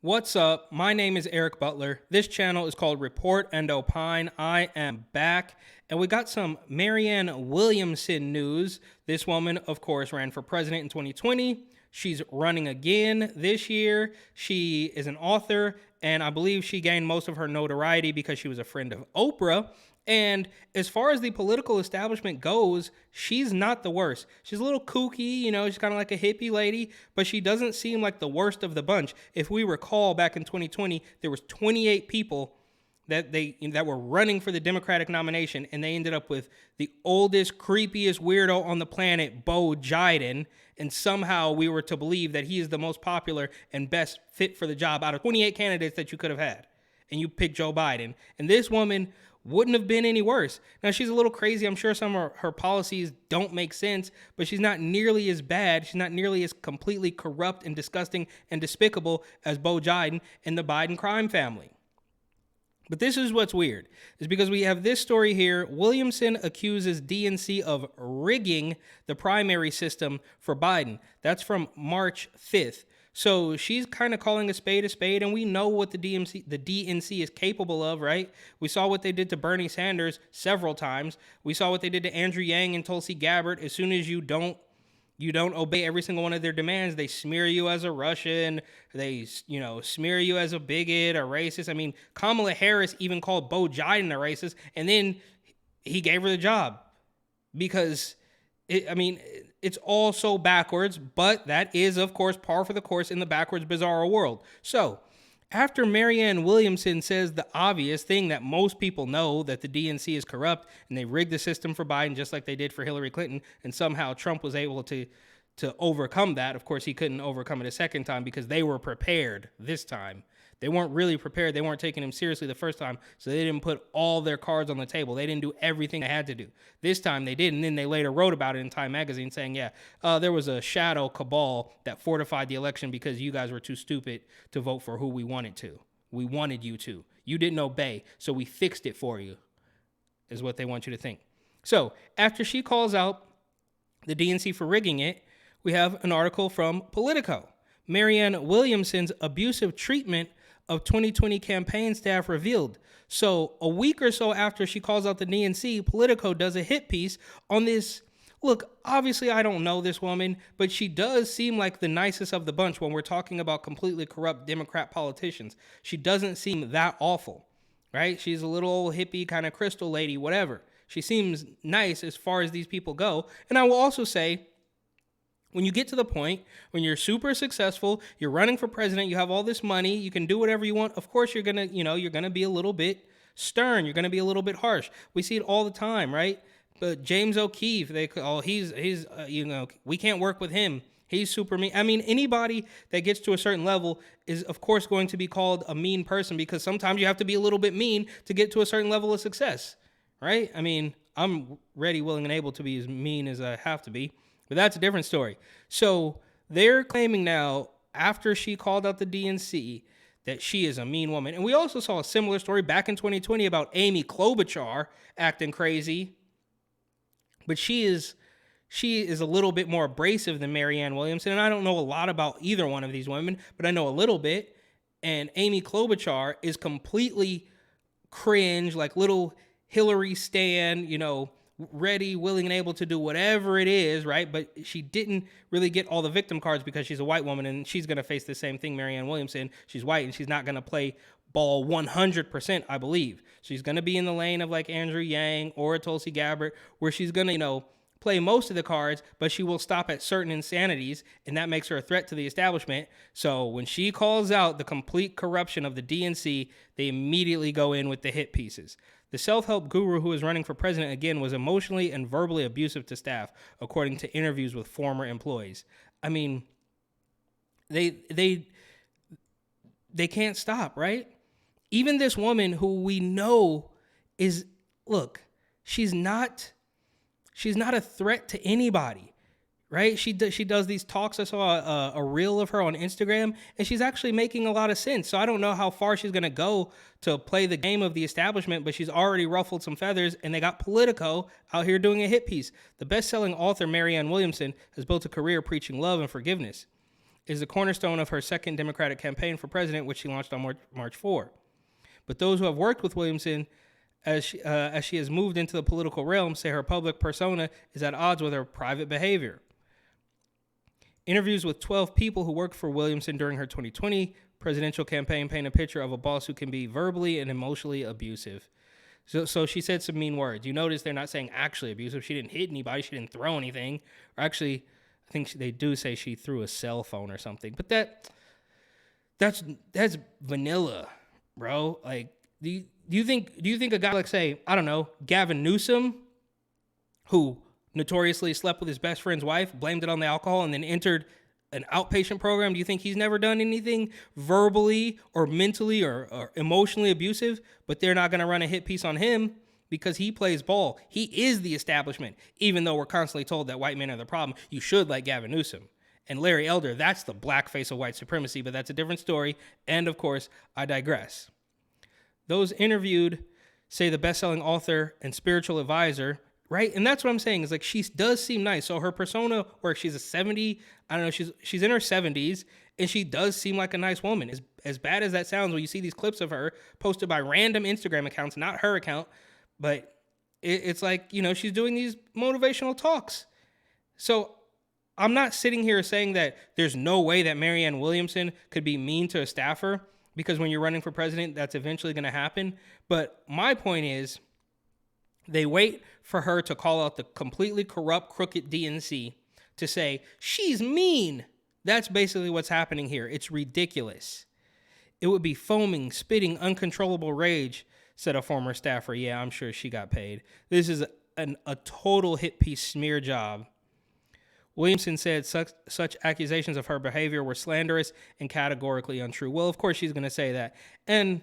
What's up? My name is Eric Butler. This channel is called Report and Opine. I am back, and we got some Marianne Williamson news. This woman, of course, ran for president in 2020. She's running again this year. She is an author, and I believe she gained most of her notoriety because she was a friend of Oprah. And as far as the political establishment goes, she's not the worst. She's a little kooky, she's kind of like a hippie lady, but she doesn't seem like the worst of the bunch. If we recall, back in 2020, there was 28 people that were running for the Democratic nomination, and they ended up with the oldest, creepiest weirdo on the planet, Bo Jiden, and somehow we were to believe that he is the most popular and best fit for the job out of 28 candidates that you could have had, and you picked Joe Biden. And this woman wouldn't have been any worse. Now, she's a little crazy. I'm sure some of her policies don't make sense, but she's not nearly as bad. She's not nearly as completely corrupt and disgusting and despicable as Bo Jiden and the Biden crime family. But this is what's weird, is because we have this story here. Williamson accuses DNC of rigging the primary system for Biden. That's from March 5th. So she's kind of calling a spade, and we know what the DNC is capable of, right? We saw what they did to Bernie Sanders several times. We saw what they did to Andrew Yang and Tulsi Gabbard. As soon as you don't obey every single one of their demands, they smear you as a Russian. They, smear you as a bigot or racist. I mean, Kamala Harris even called Bo Jiden a racist, and then he gave her the job because it's all so backwards, but that is, of course, par for the course in the backwards, bizarre world. So, after Marianne Williamson says the obvious thing that most people know, that the DNC is corrupt and they rigged the system for Biden just like they did for Hillary Clinton, and somehow Trump was able to overcome that. Of course, he couldn't overcome it a second time because they were prepared this time. They weren't really prepared. They weren't taking him seriously the first time, so they didn't put all their cards on the table. They didn't do everything they had to do. This time they did, and then they later wrote about it in Time magazine saying, there was a shadow cabal that fortified the election because you guys were too stupid to vote for who we wanted to. We wanted you to. You didn't obey, so we fixed it for you, is what they want you to think. So after she calls out the DNC for rigging it, we have an article from Politico. Marianne Williamson's abusive treatment of 2020 campaign staff revealed. So a week or so after she calls out the DNC, Politico does a hit piece on this. Look, obviously I don't know this woman, but she does seem like the nicest of the bunch when we're talking about completely corrupt Democrat politicians. She doesn't seem that awful, right? She's a little old hippie kind of crystal lady, whatever. She seems nice as far as these people go. And I will also say, when you get to the point when you're super successful, you're running for president, you have all this money, you can do whatever you want. Of course, you're gonna be a little bit stern. You're gonna be a little bit harsh. We see it all the time, right? But James O'Keefe, we can't work with him. He's super mean. I mean, anybody that gets to a certain level is, of course, going to be called a mean person because sometimes you have to be a little bit mean to get to a certain level of success, right? I mean, I'm ready, willing, and able to be as mean as I have to be. But that's a different story. So they're claiming now, after she called out the DNC, that she is a mean woman. And we also saw a similar story back in 2020 about Amy Klobuchar acting crazy. But she is a little bit more abrasive than Marianne Williamson. And I don't know a lot about either one of these women, but I know a little bit. And Amy Klobuchar is completely cringe, like little Hillary stan, ready, willing, and able to do whatever it is, right? But she didn't really get all the victim cards because she's a white woman, and she's going to face the same thing, Marianne Williamson. She's white, and she's not going to play ball 100%, I believe. She's going to be in the lane of like Andrew Yang or Tulsi Gabbard, where she's going to, play most of the cards, but she will stop at certain insanities, and that makes her a threat to the establishment. So when she calls out the complete corruption of the DNC, they immediately go in with the hit pieces. The self-help guru who is running for president again was emotionally and verbally abusive to staff, according to interviews with former employees. I mean, they can't stop, right? Even this woman who we know she's not a threat to anybody, right? She does these talks. I saw a reel of her on Instagram, and she's actually making a lot of sense. So I don't know how far she's going to go to play the game of the establishment, but she's already ruffled some feathers, and they got Politico out here doing a hit piece. The best-selling author, Marianne Williamson, has built a career preaching love and forgiveness. is the cornerstone of her second Democratic campaign for president, which she launched on March 4. But those who have worked with Williamson as she has moved into the political realm say her public persona is at odds with her private behavior. Interviews with 12 people who worked for Williamson during her 2020 presidential campaign paint a picture of a boss who can be verbally and emotionally abusive. So she said some mean words. You notice they're not saying actually abusive. She didn't hit anybody. She didn't throw anything. Or actually, I think they do say she threw a cell phone or something. But that's vanilla, bro. Like, do you think a guy like, say, I don't know, Gavin Newsom, who notoriously slept with his best friend's wife, blamed it on the alcohol, and then entered an outpatient program, do you think he's never done anything verbally or mentally or emotionally abusive? But they're not going to run a hit piece on him because he plays ball. He is the establishment, even though we're constantly told that white men are the problem. You should like Gavin Newsom. And Larry Elder, that's the black face of white supremacy, but that's a different story. And of course, I digress. Those interviewed say the best-selling author and spiritual advisor, right? And that's what I'm saying, is like, she does seem nice. So her persona, or she's a 70, I don't know, she's in her 70s, and she does seem like a nice woman. As bad as that sounds when you see these clips of her posted by random Instagram accounts, not her account, but it's like, you know, she's doing these motivational talks. So I'm not sitting here saying that there's no way that Marianne Williamson could be mean to a staffer, because when you're running for president, that's eventually going to happen. But my point is, they wait for her to call out the completely corrupt, crooked DNC to say, she's mean. That's basically what's happening here. It's ridiculous. It would be foaming, spitting, uncontrollable rage, said a former staffer. Yeah, I'm sure she got paid. This is a total hit piece smear job. Williamson said such accusations of her behavior were slanderous and categorically untrue. Well, of course she's going to say that. And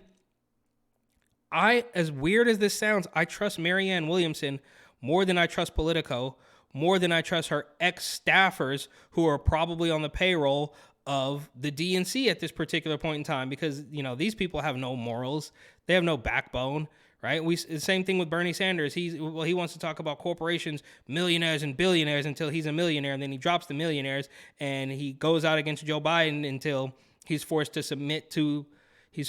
as weird as this sounds, I trust Marianne Williamson more than I trust Politico, more than I trust her ex-staffers who are probably on the payroll of the DNC at this particular point in time, because, you know, these people have no morals. They have no backbone, right? The same thing with Bernie Sanders. He wants to talk about corporations, millionaires and billionaires until he's a millionaire, and then he drops the millionaires and he goes out against Joe Biden until he's forced to submit to the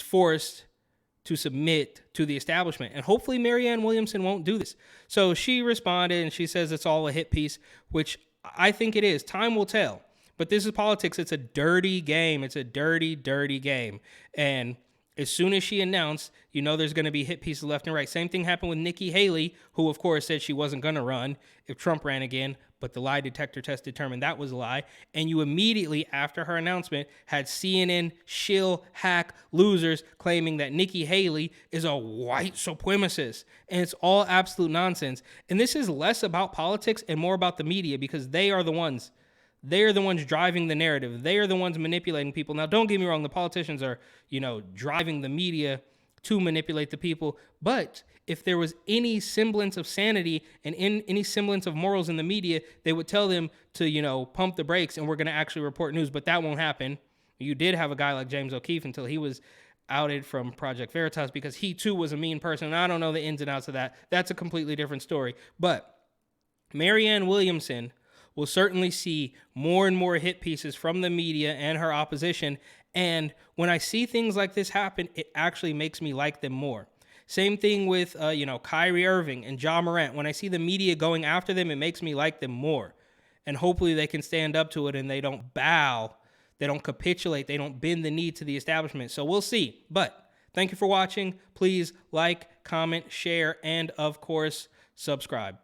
establishment. And hopefully Marianne Williamson won't do this. So she responded and she says it's all a hit piece, which I think it is. Time will tell. But this is politics. It's a dirty game. It's a dirty, dirty game. And as soon as she announced, you know, there's going to be hit pieces left and right. Same thing happened with Nikki Haley, who, of course, said she wasn't going to run if Trump ran again, but the lie detector test determined that was a lie. And you immediately, after her announcement, had CNN shill hack losers claiming that Nikki Haley is a white supremacist. And it's all absolute nonsense. And this is less about politics and more about the media, because they are the ones driving the narrative. They are the ones manipulating people. Now, don't get me wrong. The politicians are, you know, driving the media to manipulate the people. But if there was any semblance of sanity and any semblance of morals in the media, they would tell them to, you know, pump the brakes and we're going to actually report news. But that won't happen. You did have a guy like James O'Keefe until he was outed from Project Veritas, because he too was a mean person. And I don't know the ins and outs of that. That's a completely different story. But Marianne Williamson will certainly see more and more hit pieces from the media and her opposition. And when I see things like this happen, it actually makes me like them more. Same thing with, Kyrie Irving and Ja Morant. When I see the media going after them, it makes me like them more. And hopefully they can stand up to it and they don't bow, they don't capitulate, they don't bend the knee to the establishment. So we'll see. But thank you for watching. Please like, comment, share, and of course, subscribe.